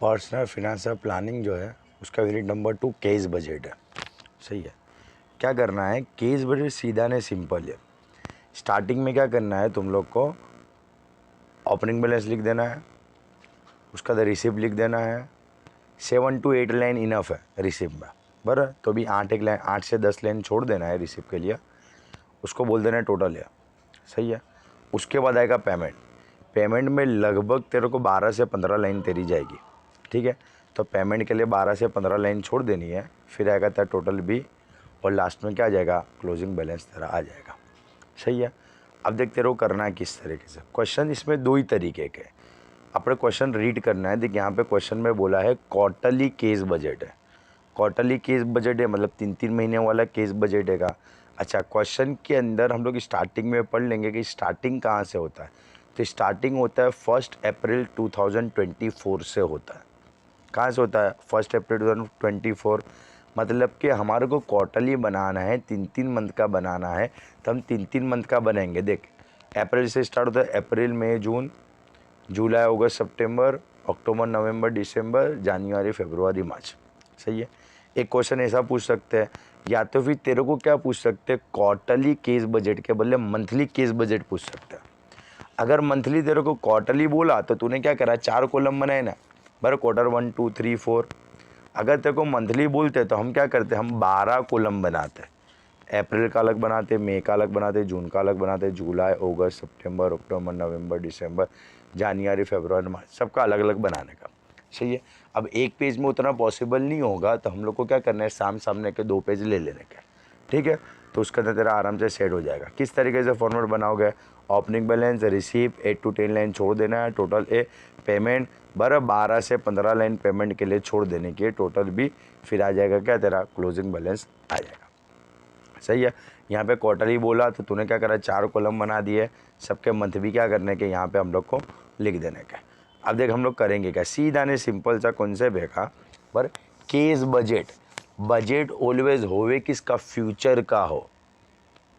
Personal financial planning जो है उसका यूनिट नंबर 2 केस बजट है। सही है। क्या करना है, केस बजट सीधा नहीं सिंपल है। स्टार्टिंग में क्या करना है, तुम लोग को ओपनिंग बैलेंस लिख देना है, उसका रिसिप्ट लिख देना है। 7 to 8 लाइन इनफ है रिसिप्ट में, बराबर। तो भी 8 से 10 लाइन छोड़ देना है रिसिप्ट के लिए, उसको बोल देना है टोटल है। सही है। उसके बाद आएगा पेमेंट। पेमेंट में लगभग तेरे को 12 से 15 लाइन तेरी जाएगी। ठीक है। तो पेमेंट के लिए 12 से 15 लाइन छोड़ देनी है, फिर आएगा तेरा टोटल भी, और लास्ट में क्या आ जाएगा, क्लोजिंग बैलेंस तेरा आ जाएगा। सही है। अब देख तेरे को करना है किस तरीके से। क्वेश्चन इसमें दो ही तरीके के, अपने क्वेश्चन रीड करना है। देख यहाँ पे क्वेश्चन में बोला है क्वार्टरली केस बजट है। क्वार्टरली केस बजट है मतलब 3-3 महीने वाला केस बजट है का। अच्छा, क्वेश्चन के अंदर हम लोग स्टार्टिंग में पढ़ लेंगे कि स्टार्टिंग कहाँ से होता है। तो स्टार्टिंग होता है 1 अप्रैल 2024 से होता है। कहाँ से होता है, 1 अप्रैल 2024। मतलब कि हमारे को क्वार्टरली बनाना है, 3-3 मंथ का बनाना है, तो हम 3-3 मंथ का बनाएंगे। देख अप्रैल से स्टार्ट होता है, अप्रैल मई जून जुलाई अगस्त सितंबर अक्टूबर नवंबर दिसंबर जनवरी फरवरी मार्च। सही है। एक क्वेश्चन ऐसा पूछ सकते हैं, या तो फिर तेरे को क्या पूछ सकते हैं, क्वार्टरली केस बजट के बदले मंथली केस बजट पूछ सकते हैं। अगर मंथली तेरे को क्वार्टरली बोला तो तूने क्या करा, 4 कॉलम बनाए ना, बराबर, क्वार्टर 1 2 3 4। अगर तेरे को मंथली बोलते तो हम क्या करते, हम 12 कॉलम बनाते। अप्रैल का अलग बनाते, मई का अलग बनाते, जून का अलग बनाते, जुलाई अगस्त सितंबर अक्टूबर नवंबर दिसंबर जनवरी फरवरी मार्च, सबका अलग अलग बनाने का। सही है। अब एक पेज में उतना पॉसिबल नहीं होगा, तो हम लोग को क्या करना है, सामने के 2 पेज ले लेने का। ठीक है। तो उसके अंदर तेरा आराम से सेट हो जाएगा। किस तरीके से फॉर्मेट बनाओगे, opening balance receipt 8 to 10 line छोड़ देना है, टोटल ए पेमेंट बराबर 12 से 15 लाइन पेमेंट के लिए छोड़ देने की, टोटल भी फिर आ जाएगा क्या, तेरा क्लोजिंग बैलेंस आ जाएगा। सही है। यहाँ पे क्वार्टरली बोला तो तूने क्या करा, 4 कॉलम बना दिए, सबके मंथ भी क्या करने के यहाँ पे हम लोग को लिख देने का। अब देख हम लोग करेंगे क्या, सीधा ने सिंपल सा कॉन्सेप्ट है का, पर केस बजट, बजट ऑलवेज होवे किसका, फ्यूचर का हो।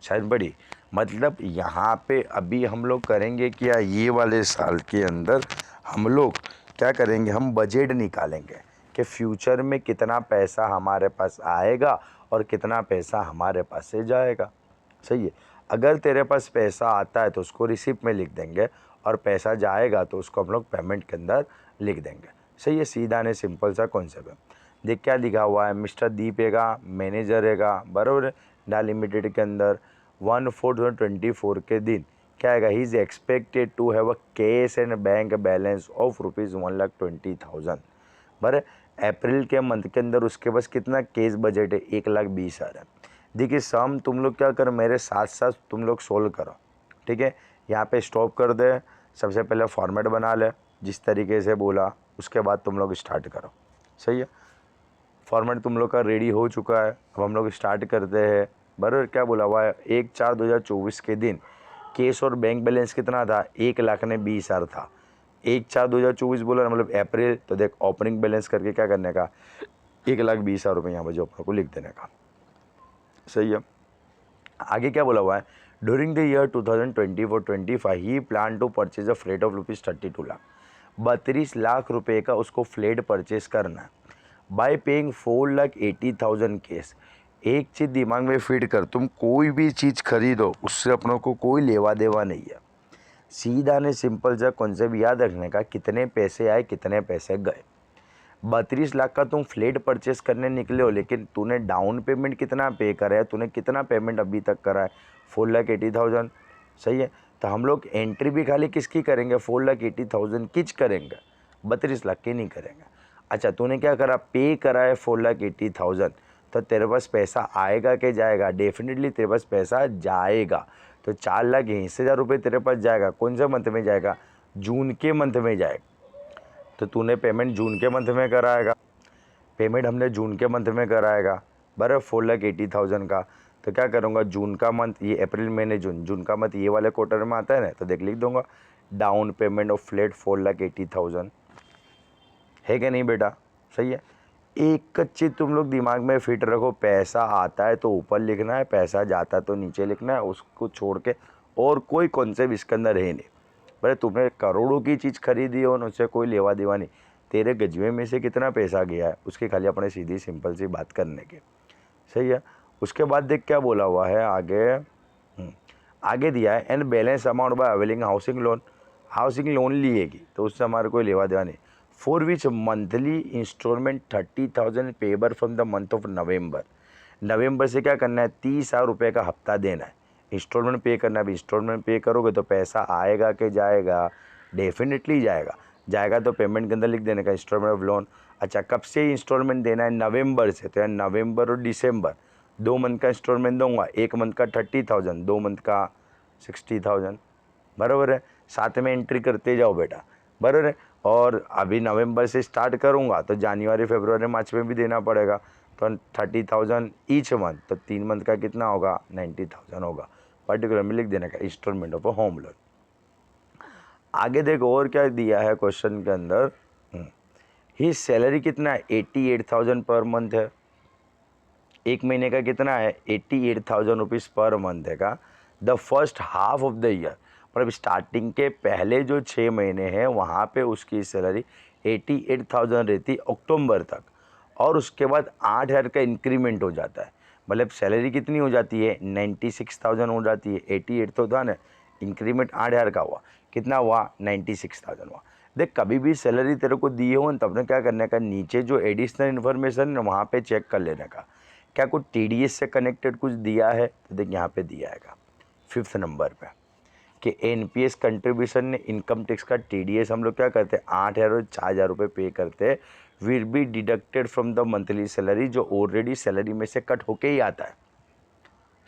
शायद बड़ी मतलब यहाँ पे अभी हम लोग करेंगे क्या, ये वाले साल के अंदर हम लोग क्या करेंगे, हम बजट निकालेंगे कि फ्यूचर में कितना पैसा हमारे पास आएगा और कितना पैसा हमारे पास से जाएगा। सही है। अगर तेरे पास पैसा आता है तो उसको रिसिप्ट में लिख देंगे, और पैसा जाएगा तो उसको हम लोग पेमेंट के अंदर लिख देंगे। सही है। सीधा ने सिंपल सा कॉन्सेप्ट है। देख क्या लिखा हुआ है, मिस्टर दीप हैगा, मैनेजर हैगा, बराबर, डा लिमिटेड के अंदर 1/4/2024 के दिन क्या आएगा, he is expected to have a cash and bank balance of ₹1,20,000। बराबर। अप्रैल के मंथ के अंदर उसके पास कितना केस बजट है, 1,20,000 है। देखिए सम तुम लोग क्या करो, मेरे साथ साथ तुम लोग सोल्व करो। ठीक है। यहाँ पे स्टॉप कर दे, सबसे पहले फॉर्मेट बना ले जिस तरीके से बोला, उसके बाद तुम लोग स्टार्ट करो। सही है। फॉर्मेट तुम लोग का रेडी हो चुका है, अब हम लोग स्टार्ट करते हैं। बराबर। क्या बोला हुआ है, 1/4/2024 के दिन केस और बैंक बैलेंस कितना था, 1,20,000 था। 1/4/2024 बोला मतलब अप्रैल, तो देख ओपनिंग बैलेंस करके क्या करने का, 1,20,000 रुपये यहाँ पर जो अपने को लिख देने का। सही है। आगे क्या बोला हुआ है, during the year 2024-25 he plan to purchase a flat of ₹32 lakh, 32 lakh रुपए का उसको फ्लैट परचेज करना है बाय पेइंग 4,80,000 केस। एक चीज़ दिमाग में फिट कर, तुम कोई भी चीज़ खरीदो उससे अपनों को कोई लेवा देवा नहीं है। सीधा ने सिंपल सा कॉन्सेप्ट याद रखने का, कितने पैसे आए कितने पैसे गए। 32 लाख का तुम फ्लैट परचेस करने निकले हो, लेकिन तूने डाउन पेमेंट कितना पे करा है, तूने कितना पेमेंट अभी तक करा है, 4,80,000। सही है। तो हम लोग एंट्री भी खाली किसकी करेंगे, 4,80,000 की करेंगे, 32 लाख की नहीं करेंगे। अच्छा, तूने क्या करा, पे करा है 4,80,000, तो तेरे पास पैसा आएगा कि जाएगा, डेफिनेटली तेरे पास पैसा जाएगा। तो 4,80,000 रुपये तेरे पास जाएगा, कौन से मंथ में जाएगा, जून के मंथ में जाएगा। तो तूने पेमेंट जून के मंथ में कराएगा, पेमेंट हमने जून के मंथ में कराएगा, बराबर, 4,80,000 का। तो क्या करूँगा, जून का मंथ, ये अप्रैल महीने जून का मंथ ये वाले क्वार्टर में आता है ना, तो देख लिख दूंगा डाउन पेमेंट ऑफ फ्लैट 4,80,000 है कि नहीं बेटा। सही है। एक चीज़ तुम लोग दिमाग में फिट रखो, पैसा आता है तो ऊपर लिखना है, पैसा जाता है तो नीचे लिखना है, उसको छोड़ के और कोई कॉन्सेप्ट इसके अंदर है नहीं। भाई तुमने करोड़ों की चीज़ खरीदी हो, उससे कोई लेवा देवा नहीं। तेरे गजबे में से कितना पैसा गया है, उसके खाली अपने सीधी सिंपल सी बात करने के। सही है। उसके बाद देख क्या बोला हुआ है आगे। आगे दिया है and balance amount by availing housing loan. Housing loan लिएगी तो उससे हमारे कोई लेवा देवा नहीं। For which monthly instalment 30,000 payable from the month of November. नवंबर से क्या करना है, 30,000 रुपये का हफ्ता देना है, इंस्टॉलमेंट पे करना है। अभी इंस्टॉलमेंट पे करोगे तो पैसा आएगा कि जाएगा, डेफिनेटली जाएगा। जाएगा तो पेमेंट के अंदर लिख देने का इंस्टॉलमेंट ऑफ लोन। अच्छा कब से इंस्टॉलमेंट देना है, नवंबर से। तो यार नवंबर और दिसंबर 2 मंथ का इंस्टॉलमेंट दूंगा, 1 मंथ का 30,000, 2 मंथ का 60,000, बराबर है। साथ में एंट्री करते जाओ बेटा, बराबर है। और अभी नवंबर से स्टार्ट करूँगा तो जनवरी फरवरी मार्च में भी देना पड़ेगा, तो 30,000 ईच मंथ, तो 3 मंथ का कितना होगा, 90,000 होगा। पर्टिकुलर में लिख देने का instalment of a home loan. आगे देखो और क्या दिया है क्वेश्चन के अंदर। ही सैलरी कितना है, 88,000 पर मंथ है। एक महीने का कितना है, 88,000 रुपीज़ पर मंथ है का। The first half of the year, मतलब स्टार्टिंग के पहले जो 6 महीने हैं वहाँ पे उसकी सैलरी 88,000 रहती अक्टूबर तक, और उसके बाद 8,000 का इंक्रीमेंट हो जाता है। मतलब सैलरी कितनी हो जाती है, 96,000 हो जाती है। 88 तो था ना, इंक्रीमेंट 8,000 का हुआ, कितना हुआ, 96,000 हुआ। देख कभी भी सैलरी तेरे को दी हो तब ने क्या करने का, नीचे जो एडिशनल इन्फॉर्मेशन है वहाँ पे चेक कर लेने का, क्या कुछ टीडीएस से कनेक्टेड कुछ दिया है। तो देख यहाँ पे दिया है 5th नंबर पे कि एनपीएस कंट्रीब्यूशन ने इनकम टैक्स का टीडीएस हम लोग क्या करते हैं, 8,000 और 4,000 रुपये पे करते हैं। Will be deducted from the monthly salary, जो ऑलरेडी सैलरी में से कट होके ही आता है।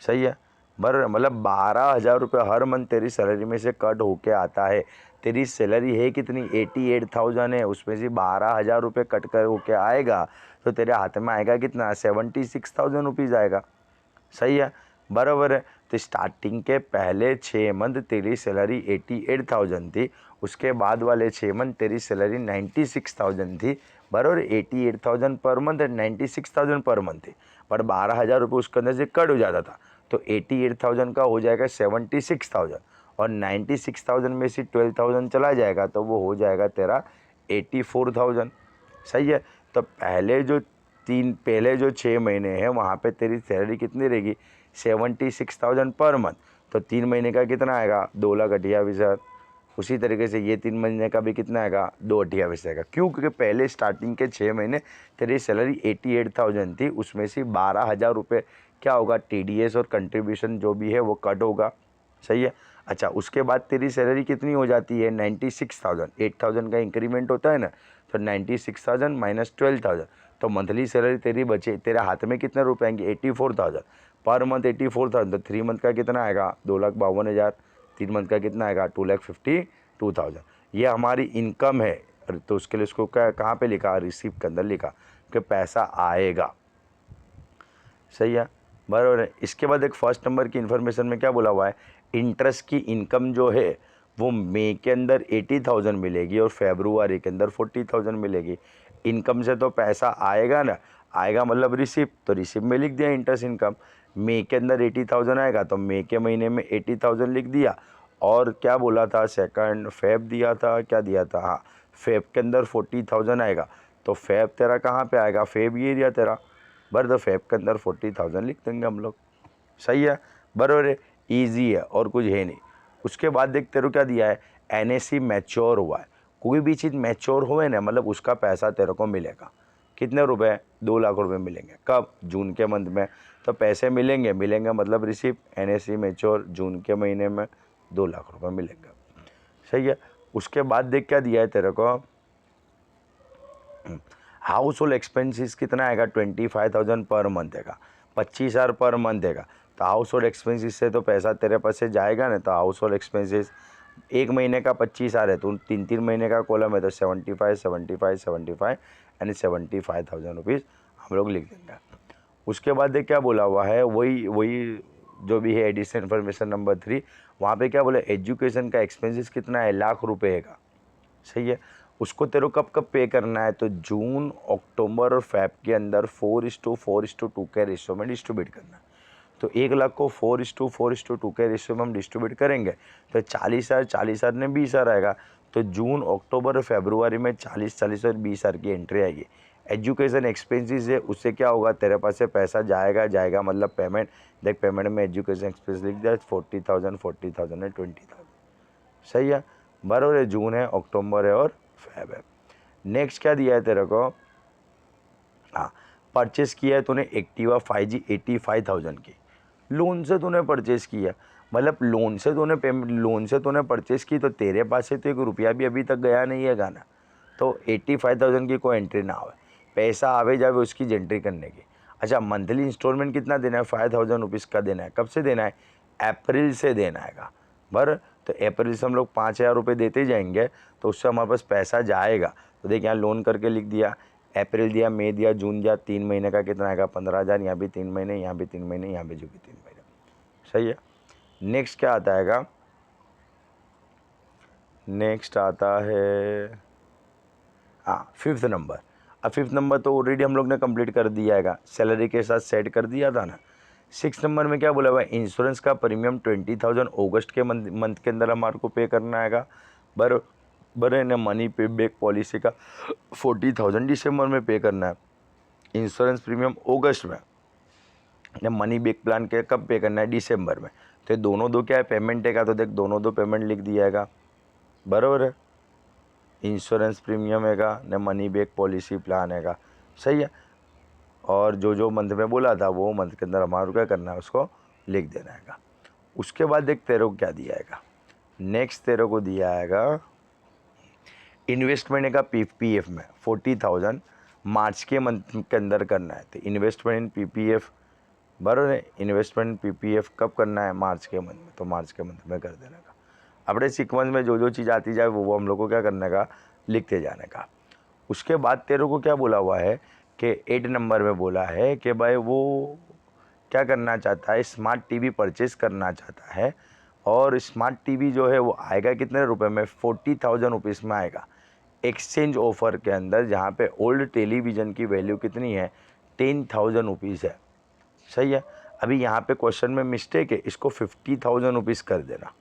सही है, बराबर। मतलब 12,000 रुपये हर मंथ तेरी सैलरी में से कट होके आता है। तेरी सैलरी है कितनी, 88,000 है, उसमें से 12,000 रुपये कट कर होके आएगा, तो तेरे हाथ में आएगा कितना, 76,000 रुपीज़ आएगा। सही है, बराबर है। तो स्टार्टिंग के पहले 6 मंथ तेरी सैलरी 88,000 थी, उसके बाद वाले 6 मंथ तेरी सैलरी 96,000 थी, बराबर। 88,000 पर मंथ, 96,000 पर मंथ थी, पर 12,000 रुपये उसके अंदर से कट हो जाता था। तो 88,000 का हो जाएगा 76,000, और 96,000 में से 12,000 चला जाएगा तो वो हो जाएगा तेरा 84,000। सही है। तो पहले जो 6 महीने हैं वहाँ पे तेरी सैलरी कितनी रहेगी, 76,000 पर मंथ। तो 3 महीने का कितना आएगा, 2,28,000। उसी तरीके से ये 3 महीने का भी कितना आएगा, 2,28,000 आएगा। क्यों, क्योंकि पहले स्टार्टिंग के 6 महीने तेरी सैलरी 88,000 थी, उसमें से 12,000 रुपये क्या होगा, टीडीएस और कंट्रीब्यूशन जो भी है वो कट होगा। सही है। अच्छा उसके बाद तेरी सैलरी कितनी हो जाती है, 96,000। 8,000 का इंक्रीमेंट होता है ना, तो 96,000 माइनस 12,000, तो मंथली सैलरी तेरी बचे, तेरे हाथ में कितने रुपए आएंगे, 84,000 पर मंथ। 84,000 तो 3 मंथ का कितना आएगा, 2,52,000। 3 मंथ का कितना आएगा, 2,52,000। ये हमारी इनकम है। तो उसके लिए उसको क्या कहाँ पे लिखा, रिसीप्ट के अंदर लिखा कि पैसा आएगा। सही है, बराबर है। इसके बाद एक फर्स्ट नंबर की इन्फॉर्मेशन में क्या बोला हुआ है, इंटरेस्ट की इनकम जो है वो मई के अंदर 80,000 मिलेगी और फरवरी के अंदर 40,000 मिलेगी। इनकम से तो पैसा आएगा ना, आएगा मतलब रिसिप्ट, तो रिसिप्ट में लिख दिया इंटरेस्ट इनकम। मई के अंदर 80,000 आएगा तो मई के महीने में 80,000 लिख दिया। और क्या बोला था, सेकंड फेब दिया था, क्या दिया था, हाँ फेब के अंदर 40,000 आएगा, तो फेब तेरा कहाँ पे आएगा, फेब ये दिया तेरा, बराबर। फेब के अंदर 40,000 लिख देंगे हम लोग। सही है, बराबर है, ईजी है और कुछ है नहीं। उसके बाद देख तेरे को क्या दिया है, एनएसी मैच्योर हुआ है। कोई भी चीज़ मैच्योर हुए ना, मतलब उसका पैसा तेरे को मिलेगा। कितने रुपए, 2 लाख रुपए मिलेंगे। कब, जून के मंथ में। तो पैसे मिलेंगे मतलब रिसिप्ट, एनएसी मैच्योर जून के महीने में 2 लाख रुपए मिलेंगे। सही है। उसके बाद देख क्या दिया है तेरे को, हाउस होल्ड एक्सपेंसिस कितना आएगा, 25,000 पर मंथ है, 25,000 पर मंथ है। तो हाउस होल्ड एक्सपेंसिस से तो पैसा तेरे पास से जाएगा ना। तो हाउस होल्ड एक्सपेंसिस 1 महीने का 25,000 है, तो 3-3 महीने का कॉलम है, तो 75, 75, 75 यानी 75,000 रुपीज़ हम लोग लिख देंगे। उसके बाद देख क्या बोला हुआ है, वही जो भी है एडिशनल इन्फॉर्मेशन नंबर 3, वहाँ पे क्या बोला, एजुकेशन का एक्सपेंसिस कितना है, लाख रुपये का। सही है। उसको तेरे को कब कब पे करना है, तो जून, अक्टूबर और फेब के अंदर 4:4:2 के रेशियो में डिस्ट्रीब्यूट करना है। तो 1 लाख को 4:4:2 के रेशियो में हम डिस्ट्रीब्यूट करेंगे तो 40,000 40,000 ने 20,000 आएगा। तो जून अक्टूबर और फरवरी में 40 और 20,000 की एंट्री आएगी। एजुकेशन एक्सपेंसेस है, उससे क्या होगा, तेरे पास से पैसा जाएगा मतलब पेमेंट। देख पेमेंट में एजुकेशन एक्सपेंस लिख दिया 40,000 एंड 20,000। सही है, बराबर है। जून है, अक्टूबर है और फेब है। नेक्स्ट क्या दिया है तेरे को, हाँ परचेस किया है तूने एक्टिवा 5G 85,000 की, लोन से तूने परचेस किया, मतलब लोन से तूने परचेस की, तो तेरे पास से तो 1 रुपया भी अभी तक गया नहीं है गाना। तो 85,000 की कोई एंट्री ना आवे, पैसा आवे जावे उसकी एंट्री करने की। अच्छा, मंथली इंस्टॉलमेंट कितना देना है, 5,000 रुपीज़ का देना है। कब से देना है, अप्रैल से देना है बर। तो अप्रैल से हम लोग 5,000 रुपये देते जाएंगे, तो उससे हमारे पास पैसा जाएगा। तो देख यहाँ लोन करके लिख दिया, अप्रैल दिया, मई दिया, जून दिया, 3 महीने का कितना आएगा, 15,000। यहाँ भी 3 महीने, यहाँ भी 3 महीने, यहाँ भी जो भी 3 महीने। सही है। नेक्स्ट क्या आता है, नेक्स्ट आता है हाँ 5th नंबर। अब 5th नंबर तो ऑलरेडी हम लोग ने कंप्लीट कर दिया है, सैलरी के साथ सेट कर दिया था ना। 6th नंबर में क्या बोला हुआ है, इंश्योरेंस का प्रीमियम 20,000 अगस्त के मंथ के अंदर हमारे को पे करना है। बरे ने मनी पे बैक पॉलिसी का 40,000 दिसंबर में पे करना है। इंश्योरेंस प्रीमियम अगस्त में, ने मनी बैक प्लान के कब पे करना है, दिसंबर में। तो ये दोनों दो क्या है, पेमेंट है। तो देख दोनों दो पेमेंट लिख दिया है, बराबर है। इंश्योरेंस प्रीमियम है ने मनी बैक पॉलिसी प्लान है। सही है। और जो जो मंथ में बोला था वो मंथ के अंदर हमारे क्या करना है, उसको लिख देना है। उसके बाद देख तेरे को क्या दिया है, नेक्स्ट तेरे को दिया है इन्वेस्टमेंट का PPF में 40,000 मार्च के मंथ के अंदर करना है। तो इन्वेस्टमेंट इन PPF, बराबर है। इन्वेस्टमेंट PPF कब करना है, मार्च के मंथ में। तो मार्च के मंथ में कर देने का। अपने सीक्वेंस में जो जो चीज़ आती जाए वो हम लोग को क्या करने का, लिखते जाने का। उसके बाद तेरे को क्या बोला हुआ है कि 8 नंबर में बोला है कि भाई वो क्या करना चाहता है, स्मार्ट टीवी परचेस करना चाहता है। और स्मार्ट टीवी जो है वो आएगा कितने रुपए में, 40,000 रुपीज़ में आएगा एक्सचेंज ऑफर के अंदर, जहाँ पे ओल्ड टेलीविज़न की वैल्यू कितनी है, 10,000 रुपीज़ है। सही है। अभी यहाँ पे क्वेश्चन में मिस्टेक है, इसको 50,000 रुपीज़ कर देना।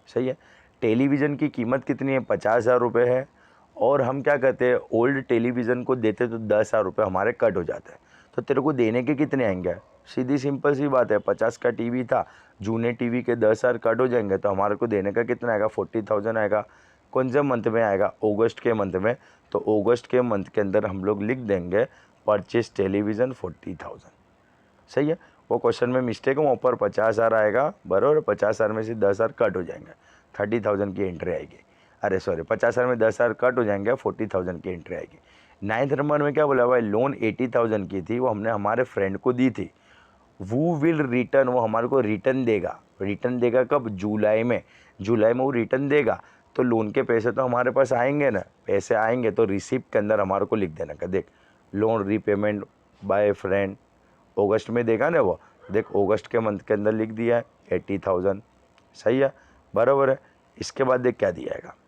सही है। टेलीविज़न की कीमत कितनी है, 50,000 रुपये है। और हम क्या कहते हैं, ओल्ड टेलीविज़न को देते तो 10,000 रुपये हमारे कट हो जाते हैं। तो तेरे को देने के कितने आएंगे, सीधी सिंपल सी बात है, 50 का टीवी था, जूने टीवी के 10,000 कट हो जाएंगे, तो हमारे को देने का कितना आएगा, 40,000 आएगा। कौन से मंथ में आएगा, अगस्त के मंथ में। तो अगस्त के मंथ के अंदर हम लोग लिख देंगे परचेज टेलीविज़न 40,000। सही है। वो क्वेश्चन में मिस्टेक है, वहाँ ऊपर 50,000 आएगा, बराबर। 50,000 में से 10,000 कट हो जाएंगे, 30,000 की एंट्री आएगी। अरे सॉरी, 50,000 में 10,000 कट हो जाएंगे, 40,000 की एंट्री आएगी। 9th नंबर में क्या बोला भाई, लोन 80,000 की थी, वो हमने हमारे फ्रेंड को दी थी। वो विल रिटर्न, वो हमारे को रिटर्न देगा। रिटर्न देगा कब, जुलाई में। जुलाई में वो रिटर्न देगा। तो लोन के पैसे तो हमारे पास आएंगे ना, पैसे आएंगे तो रिसिप्ट के अंदर हमारे को लिख देना का, देख लोन रीपेमेंट बाय फ्रेंड, अगस्त में देगा ना वो, देख अगस्त के मंथ के अंदर लिख दिया है 80,000। सही है, बराबर है। इसके बाद देख क्या दिया है,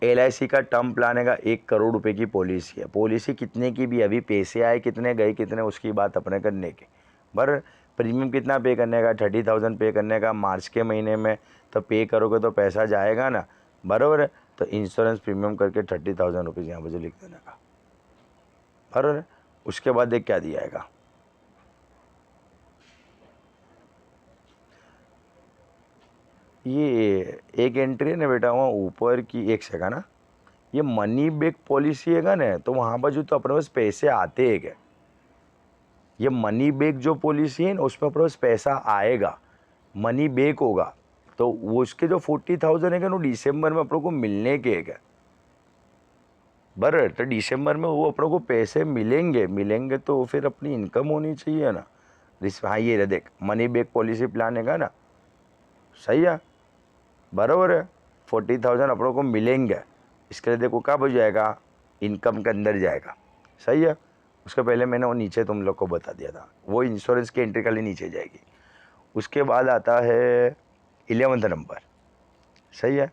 LIC का टर्म प्लान है, 1 करोड़ रुपए की पॉलिसी है। पॉलिसी कितने की भी, अभी पैसे आए कितने, गए कितने, उसकी बात अपने करने की। बराबर। प्रीमियम कितना पे करने का, 30,000 पे करने का मार्च के महीने में। तो पे करोगे तो पैसा जाएगा ना, बराबर है। तो इंश्योरेंस प्रीमियम करके 30,000 रुपीज़ यहाँ पर जो लिख देने का, बराबर है। उसके बाद देख क्या दिया है, ये एक एंट्री है ना बेटा, वहाँ ऊपर की एक सेकंड ना, ये मनी बैक पॉलिसी है ना, तो वहाँ पर जो तो अपने पास पैसे आते हैं क्या, ये मनी बैक जो पॉलिसी है ना उसमें अपने पास पैसा आएगा, मनी बैक होगा। तो वो उसके जो 40,000 है ना, दिसंबर में अपनों को मिलने के है, बराबर। तो दिसंबर में वो अपनों को पैसे मिलेंगे तो फिर अपनी इनकम होनी चाहिए ना। हाँ ये रहा देख, मनी बैक पॉलिसी प्लान है ना, सही है, बराबर है। 40,000 अपनों को मिलेंगे, इसके लिए देखो कब हो जाएगा, इनकम के अंदर जाएगा। सही है। उसके पहले मैंने वो नीचे तुम लोग को बता दिया था, वो इंश्योरेंस की एंट्री खाली नीचे जाएगी। उसके बाद आता है 11th नंबर। सही है।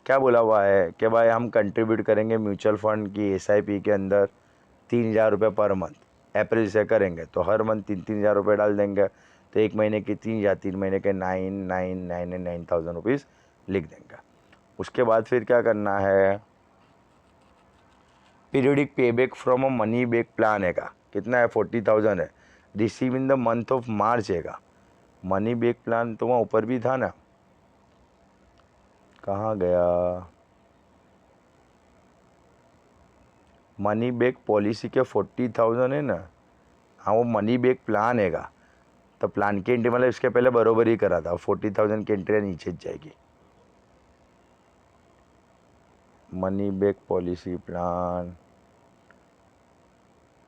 क्या बोला हुआ है कि भाई हम कंट्रीब्यूट करेंगे म्यूचुअल फंड की SIP के अंदर 3,000 रुपये पर मंथ। अप्रैल से करेंगे तो हर मंथ 3,000 रुपये डाल देंगे। तो 1 महीने की 3,000, 3 महीने के 9,999 9,000 रुपीज़ लिख देंगे। उसके बाद फिर क्या करना है, पीरियडिक पे back from a money back plan है का, कितना है 40,000 है, receive in the month of March है का। मनी बैक प्लान तो वहाँ ऊपर भी था ना, कहाँ गया, मनी बैक पॉलिसी के 40,000 है ना, हाँ वो मनी बैक प्लान है का। तो प्लान की एंट्री मतलब इसके पहले बरोबर ही करा था, 40,000 की एंट्री नीचे जाएगी। मनी बैक पॉलिसी प्लान,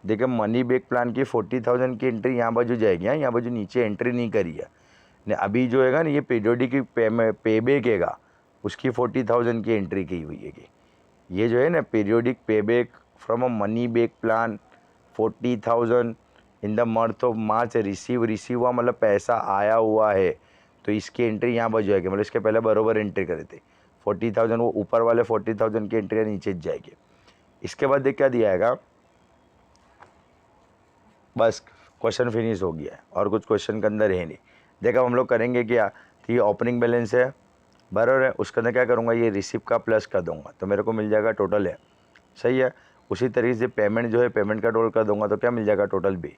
देखिए मनी बैक प्लान की 40,000 की एंट्री यहाँ बाजू जाएगी, यहाँ बाजू नीचे एंट्री नहीं करी है ने। अभी जो है ना ये पीरियोडिक पे बैक है उसकी 40,000 की एंट्री की हुई है। ये जो है ना पीरियोडिक पे back from a money back plan 40,000 in the month of March, receive हुआ मतलब पैसा आया हुआ है, तो इसकी एंट्री यहाँ पर जाएगी, मतलब इसके पहले बरोबर एंट्री करे थे 40,000, वो ऊपर वाले 40,000 की एंट्री नीचे जाएगी। इसके बाद देख क्या दिया है, बस क्वेश्चन फिनिश हो गया है और कुछ क्वेश्चन के अंदर है नहीं। देखा हम लोग करेंगे क्या, तो ये ओपनिंग बैलेंस है बराबर है, उसके अंदर क्या करूँगा, ये रिसिप्ट का प्लस कर दूंगा तो मेरे को मिल जाएगा टोटल है, सही है। उसी तरीके से पेमेंट जो है पेमेंट का टोटल कर दूंगा तो क्या मिल जाएगा, टोटल बी।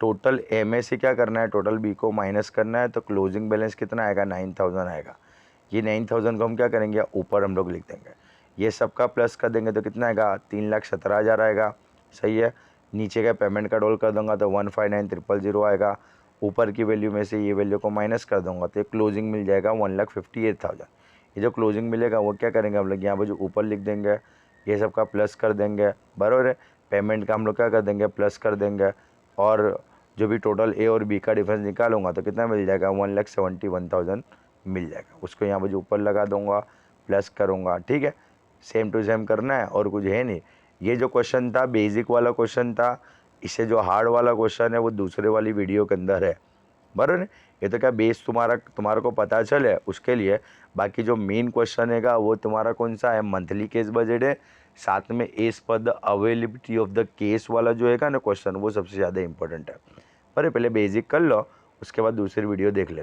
टोटल ए में से क्या करना है, टोटल बी को माइनस करना है, तो क्लोजिंग बैलेंस कितना आएगा, 9,000 आएगा। ये 9,000 को हम क्या करेंगे, ऊपर हम लोग लिख देंगे, ये सबका प्लस कर देंगे तो कितना आएगा, 3,17,000 आएगा, सही है। नीचे का पेमेंट का टोटल कर दूंगा तो 159,000 आएगा। ऊपर की वैल्यू में से ये वैल्यू को माइनस कर दूंगा तो ये क्लोजिंग मिल जाएगा 1,58,000। ये जो क्लोजिंग मिलेगा वो क्या करेंगे हम लोग, यहाँ पर जो ऊपर लिख देंगे, ये सब का प्लस कर देंगे बराबर है। पेमेंट का हम लोग क्या कर देंगे, प्लस कर देंगे, और जो भी टोटल ए और बी का डिफरेंस निकालूंगा तो कितना मिल जाएगा, 1,71,000 मिल जाएगा। उसको यहाँ पर जो ऊपर लगा दूंगा, प्लस करूँगा, ठीक है। सेम टू सेम करना है और कुछ है नहीं। ये जो क्वेश्चन था बेसिक वाला क्वेश्चन था, इससे जो हार्ड वाला क्वेश्चन है वो दूसरे वाली वीडियो के अंदर है बराबर है। ये तो क्या बेस तुम्हारे को पता चले उसके लिए। बाकी जो मेन क्वेश्चन है वो तुम्हारा कौन सा है, मंथली केस बजट है, साथ में as per the availability of the case वाला जो है ना क्वेश्चन, वो सबसे ज़्यादा इंपॉर्टेंट है। पर पहले बेसिक कर लो, उसके बाद दूसरी वीडियो देख लेना।